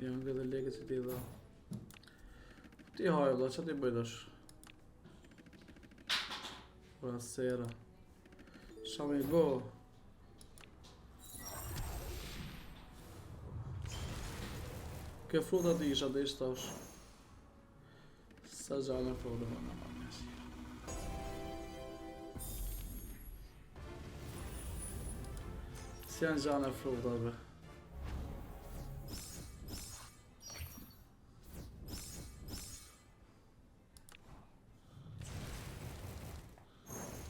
Ti janë këtë leke që ti dha. Ti hajë vla, që ti bëjdash? Pra sera. Shame i go. Ke fruta ti isha dhe ishtash. Sa gjallë fruta më në marrës. Si janë gjallë fruta be.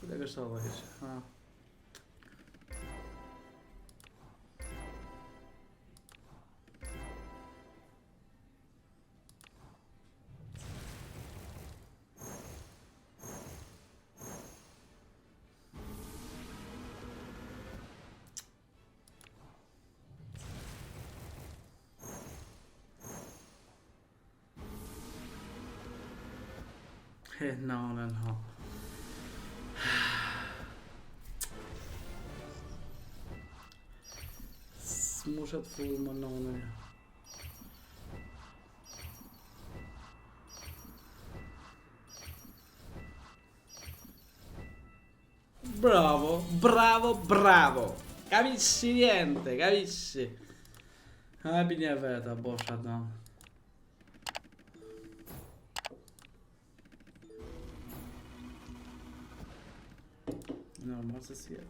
Këtë e kështë adha ishë, ha. Nanën ha. Smushet full më nanën. Bravo, bravo, bravo. Capisci niente, capisci? Binja veta, bosha dan. No, ma se si e.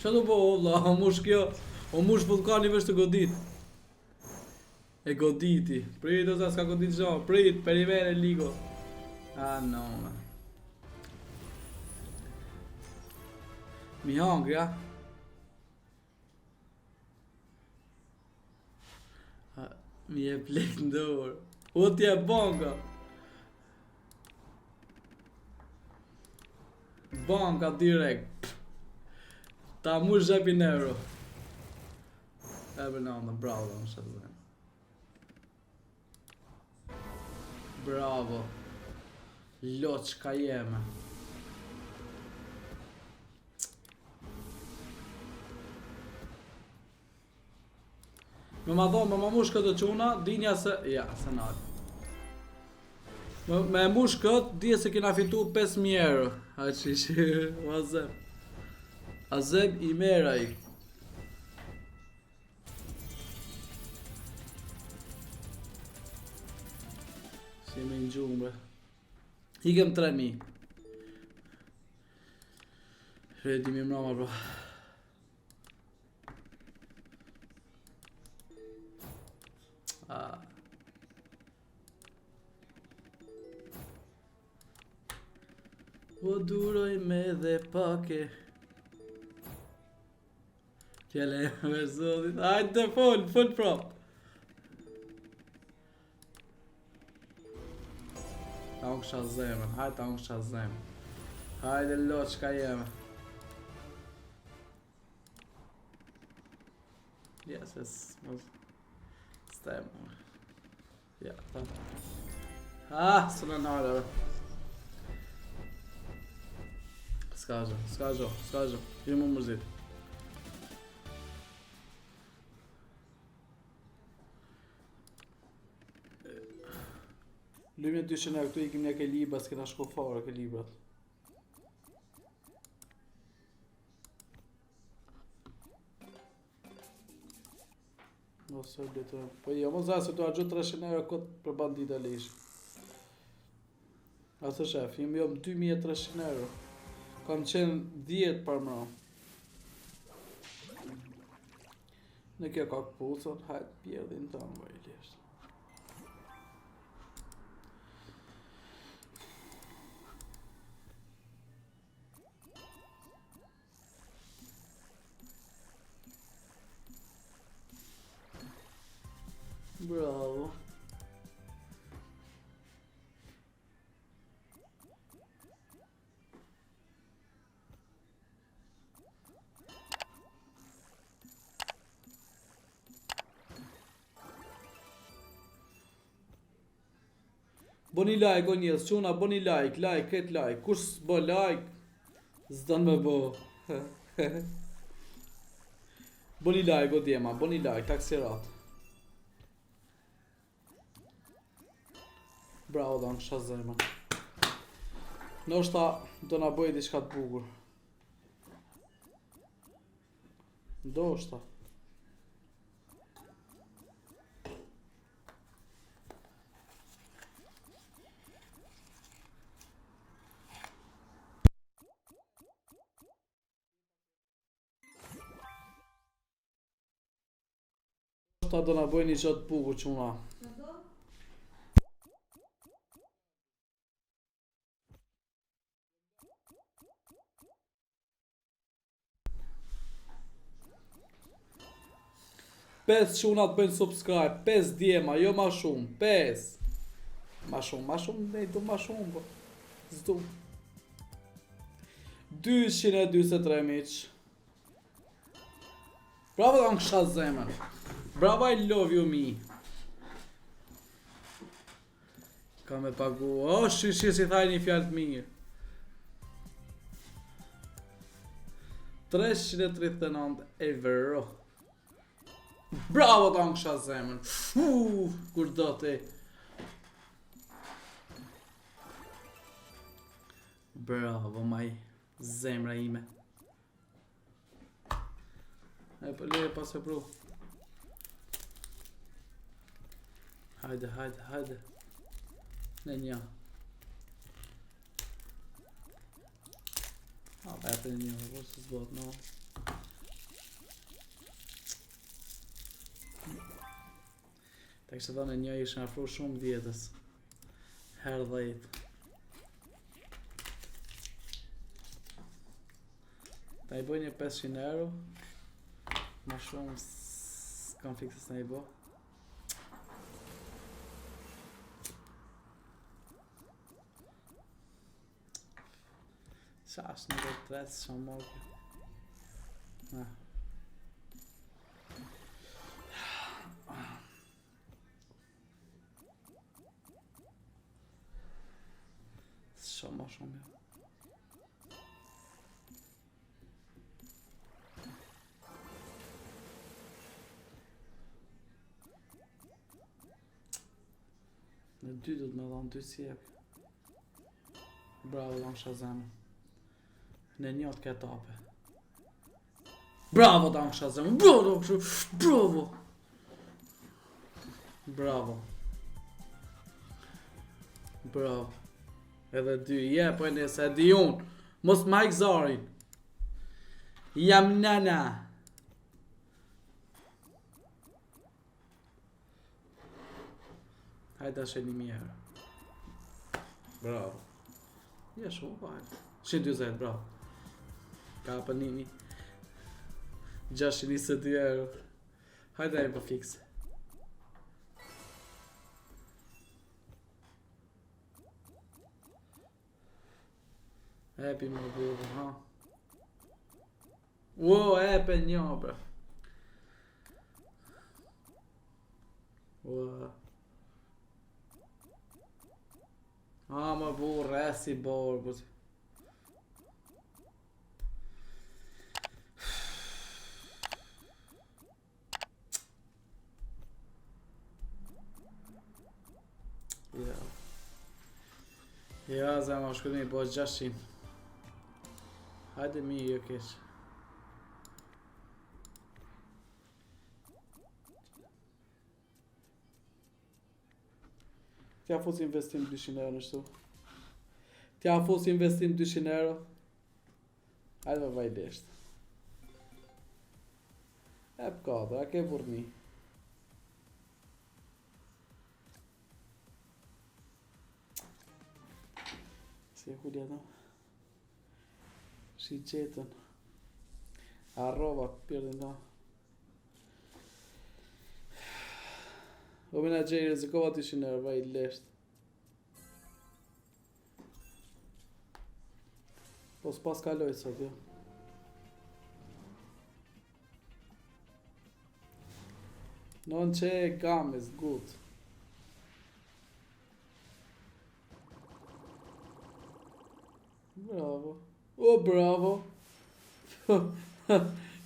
Qa du po, olla, o mush kjo, o mush vulkani vesh të godit. E goditi, prit o sa s'ka godit gjo, prit, perimere ligo. No, man. Mi hungry, ja? Mi e plek ndor. O t'je banka. Banka direkt. Ta mu zhepin euro. Ever now, bravo, më shatë zem. Bravo. Loq ka jeme. Me ma thonë, me ma mush këtë quna, dinja se... Ja, se nalë. Me mush këtë, dije se kena fitu 5.000 euro. A që ishi, o Azem. Azem i mera i. Si me në gjumë, bre. Hikem 3.000. Redi mi mrama, bro. O duroj me dhe pake. Fjale me zotit. Hajde fol prap. Ta unë kësha zemën. Hajde ta unë kësha zemën. Hajde lo qka jeme. Yes, stem. Ja, ta. Së në nare, Ska gjo. Ju më mërzit. Lymje 200 euro, këtu ikim një ke libra, s'kena shko fare ke librat. Ose ditë. Po jo, më zasë të argjot 300 euro këtë për bandita lish. Asë shef, jemi jo më 2300 euro. Kam qenë 10 për mëra. Në kjo ka këpucën, hajtë pjedhin të më vajlisht. Bravo. Boni like o njës, quna boni like, këtë like, kush s'bo like, S'don me bo. Boni like o djema, boni like, taksirat. Bravo dan, kësha zemën. Ndoshta do na bëj diçka të bukur. Ndoshta. Ndoshta do na bëj një gjë të bukur çuna. Pes çuna të bëjnë subscribe, 5 djema, jo ma shumë, 5. Ma shumë, ne do ma shumë, po. Zdo. 243 miq. Bravo da në kësha zemën. Bravo, I love you me. Ka me pagu. O, shi si thaj një fjallë të mirë. 339 euro. Bravo ta në kësha zemën. Kur do ti. Bravo maj. Zemra ime. E për leje pas e pru. Hajde. Në një. A, ba e për një, por se zbot, no. Ta kështë të në një ishë në afru shumë djetës. Herë 10. Ta I boj një 500 euro. Ma shumë s'kam fiksës në I bo. Qa është në 3 shumë morë. Ma shumë jo. Në 2 do të me dhanë 2 sjep. Bravo dhanë shazemë. Në 1 të ketape. Bravo dhanë shazemë. Bravo. Edhe 2, po e nëse di unë. Mos ma I gëzarin. Jam nana. Hajde ashe 1.000 euro. Bravo. Ja shumë fajt. 120, bravo. Ka për nini. 622 euro. Hajde e për fikse. Epi më burë, ha. Wow, epe një, bre. Wow. Ha, më burë, esi borë, bëzi. Ja, zema, shkëllimi, po 600. Hajde mi jo keq. Tja fos investim 200 euro në shtu. Tja fos investim 200 euro. Hajde me vajdesht. Ep kadra, a ke burni. Si e hulja ta. Si qetën. Arrova, pjerdin ta. O mina gjej, rezikova 200 euro, vaj lesht. Po s'pas kaloj sot, jo. Non c'è games, good. Bravo. O, bravo.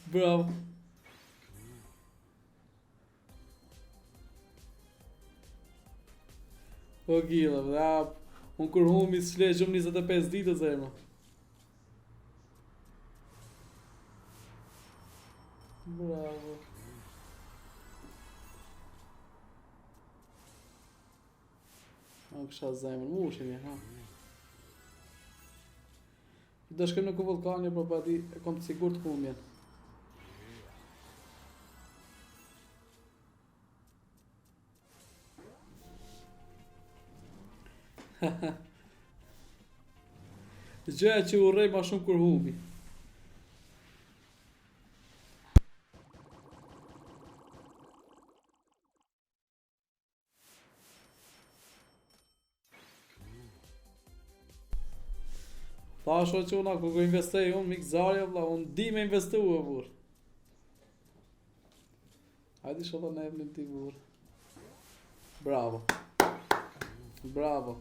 Bravo. O, gila, bravo. Unë kur humi s'le shumë 25 ditë të zemra. Bravo. O, kësha zemër, mushin e, ha. Do shkem në ku vulkani, për pa di, e kom të sigur të humjen. Gjëja që urrej ma shumë kur humi. Thasho që una ku investoj unë mikzarja, vla, unë di me investu e burr. Hajde shola në emnin ti burr. Bravo. Bravo.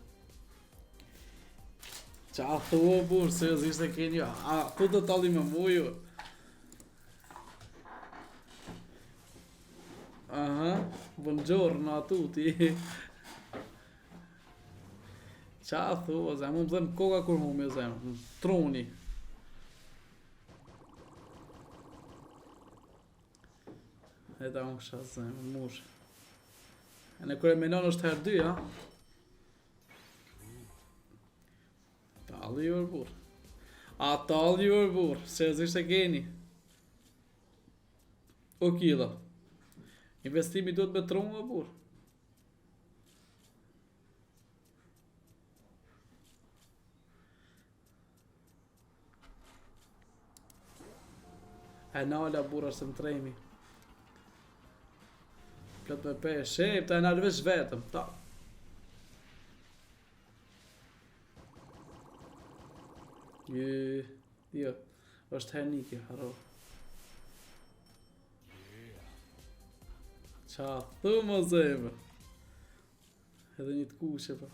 Qa thua burr, seriozisht e keni, a ku do talli me muju? Aha, buongiorno a tutti. Qa thua, zemë, më dhenë koka kur humi, zemë, truni. E da unë kësha zemë, mush. E në kërë menon është herë dy, ha? Talli ju e burr. A talli ju e burr, seriozisht e keni. O killa. Investimi duhet me trunë e burr. E nala burra se më tremi. Plot me pesh, shep, ta e nalë vesh vetëm, ta. Jo, është hernike, haro. Qa thumë o zemë. Edhe një të kushe, pa.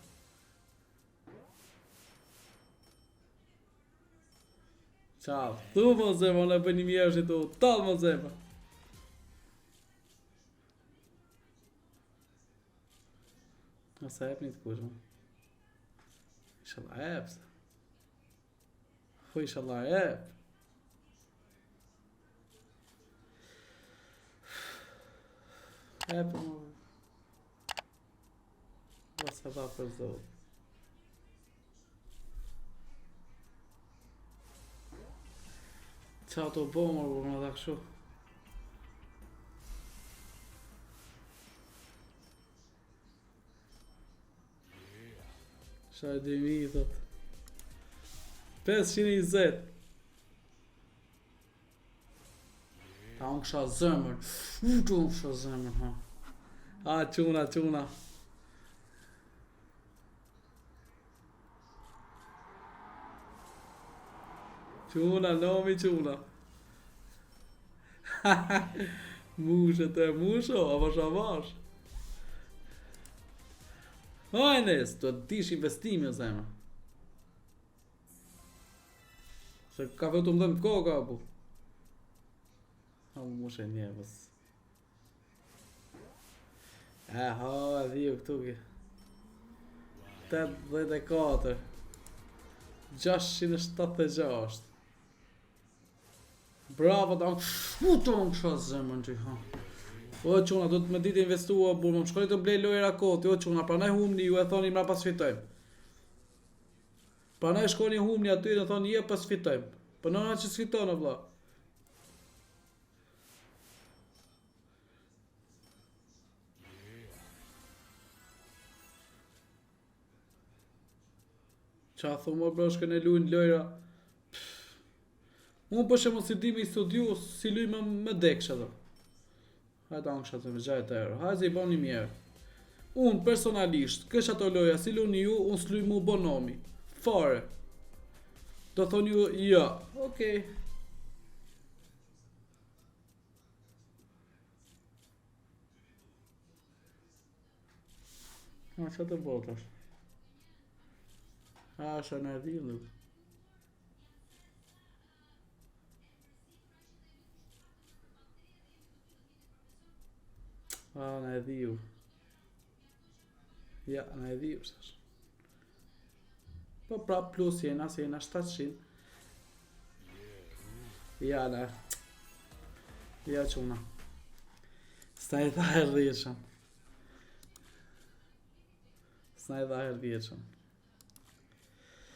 Qa thumë o zemë, unë e bëj një mjerë që tu, talë më zemë. Nëse ep një të kushme. Inshallah ep. Ho inshallah ep. Ep më. Vasa da për zot. Qa të bomër, bu më dhe këshu. Shaj 2000, thot. 520. Ta unë kësha zëmër. Unë kësha zëmër, ha. A, quna, quna. Quna, nomi quna. Mushët e musho, avash avash. Hajnes, të dish investimi o zemë. Se ka vetu më dhe më koka, bu. Ha, mu mushe njevës. E, ha, e dhiju këtu ki. 84. 676. Bravo, da unë të unë kësha zemën që, ha. O quna, do të me ditë investua, burë, më shkoni të blej lojra koti, o quna, pra ne humni, ju e thoni mra pas fitojmë. Pra ne shkoni humni aty dhe thoni, je pas fitojmë. Për nëna që s'fitonë, vla. Qa thumë, bro, shkën e lujnë lojra. Unë për shemë si di me i studiu, si luj me dekshë edhe. Hajta unë kësha të me gjajt e erë. Hajtë i bo një mjerë. Unë personalisht, kësha të loja, si lu një ju, unë s'luj mu bonomi. Fare. Do thonë ju, ja, okej. A, që të botash? A, shë në edhillu. Në e dhiju. Ja, në e dhiju, sash. Po prap plus jena, se jena 700. Ja, ne. Ja, quna. S'na i tha herdhjeqen.